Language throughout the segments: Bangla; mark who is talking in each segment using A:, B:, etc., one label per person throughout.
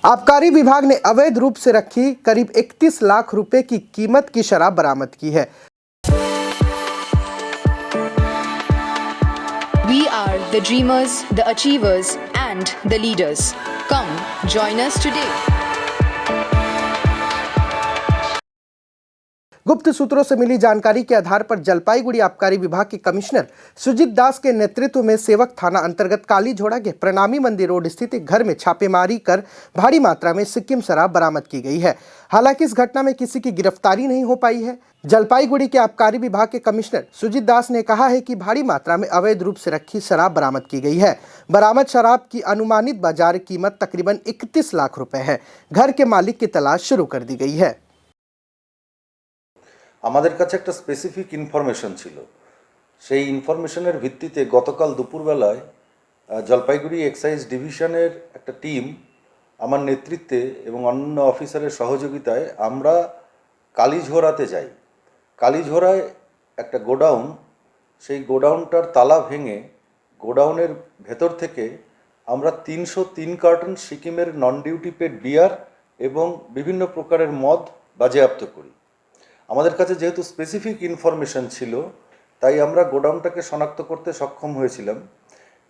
A: आबकारी विभाग ने अवैध रूप से रखी करीब 31 लाख रुपए की कीमत की शराब बरामद की है।
B: We are the dreamers, the achievers and the leaders. Come, join us today.
A: गुप्त सूत्रों से मिली जानकारी के आधार पर जलपाईगुड़ी आबकारी विभाग के कमिश्नर सुजीत दास के नेतृत्व में सेवक थाना अंतर्गत कालीझोड़ा के प्रणामी मंदिर रोड स्थित एक घर में छापेमारी कर भारी मात्रा में सिक्किम शराब बरामद की गई है। हालांकि इस घटना में किसी की गिरफ्तारी नहीं हो पाई है। जलपाईगुड़ी के आबकारी विभाग के कमिश्नर सुजीत दास ने कहा है कि भारी मात्रा में अवैध रूप से रखी शराब बरामद की गई है। बरामद शराब की अनुमानित बाजार कीमत तकरीबन 31 लाख रुपए है। घर के मालिक की तलाश शुरू कर दी गई है।
C: আমাদের কাছে একটা স্পেসিফিক ইনফরমেশন ছিল। সেই ইনফরমেশনের ভিত্তিতে গতকাল দুপুরবেলায় জলপাইগুড়ি এক্সাইজ ডিভিশনের একটা টিম আমার নেতৃত্বে এবং অন্য অফিসারের সহযোগিতায় আমরা কালীঝোড়াতে যাই। কালীঝোড়ায় একটা গোডাউন, সেই গোডাউনটার তালা ভেঙে গোডাউনের ভেতর থেকে আমরা 303 কার্টন সিকিমের নন ডিউটি পেড বিয়ার এবং বিভিন্ন প্রকারের মদ বাজেয়াপ্ত করি। আমাদের কাছে যেহেতু স্পেসিফিক ইনফরমেশন ছিল, তাই আমরা গোডাউনটাকে শনাক্ত করতে সক্ষম হয়েছিলাম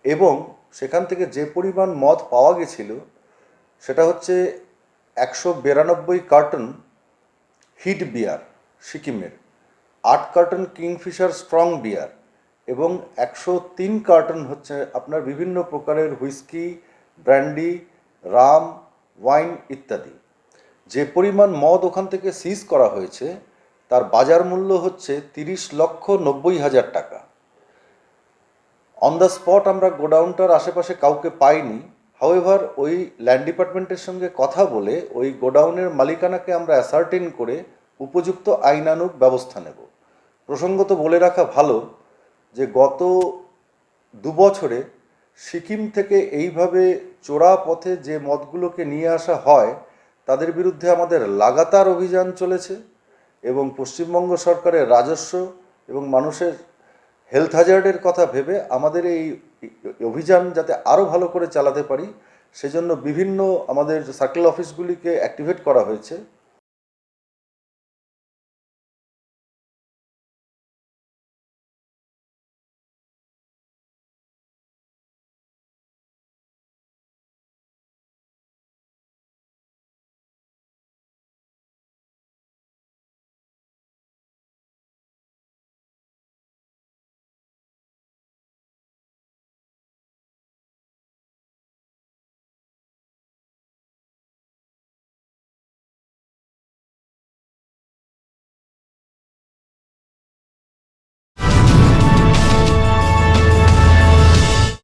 C: এবং সেখান থেকে যে পরিমাণ মদ পাওয়া গেছিল সেটা হচ্ছে 192 কার্টন হিট বিয়ার সিকিমের, 8 কার্টন কিংফিশার স্ট্রং বিয়ার এবং 103 কার্টন হচ্ছে আপনার বিভিন্ন প্রকারের হুইস্কি, ব্র্যান্ডি, রাম, ওয়াইন ইত্যাদি। যে পরিমাণ মদ ওখান থেকে সিজ করা হয়েছে তার বাজার মূল্য হচ্ছে 30,90,000 টাকা। অন দ্য স্পট আমরা গোডাউনটার আশেপাশে কাউকে পাইনি। হাউএভার ওই ল্যান্ড ডিপার্টমেন্টের সঙ্গে কথা বলে ওই গোডাউনের মালিকানাকে আমরা অ্যাসার্টেন করে উপযুক্ত আইনানুগ ব্যবস্থা নেব। প্রসঙ্গত বলে রাখা ভালো যে গত 2 বছরে সিকিম থেকে এইভাবে চোরা পথে যে মদগুলোকে নিয়ে আসা হয় তাদের বিরুদ্ধে আমাদের লাগাতার অভিযান চলেছে এবং পশ্চিমবঙ্গ সরকারের রাজস্ব এবং মানুষের হেলথ হ্যাজার্ডের কথা ভেবে আমাদের এই অভিযান যাতে আরও ভালো করে চালাতে পারি সেজন্য বিভিন্ন আমাদের সার্কেল অফিসগুলিকে অ্যাক্টিভেট করা হয়েছে।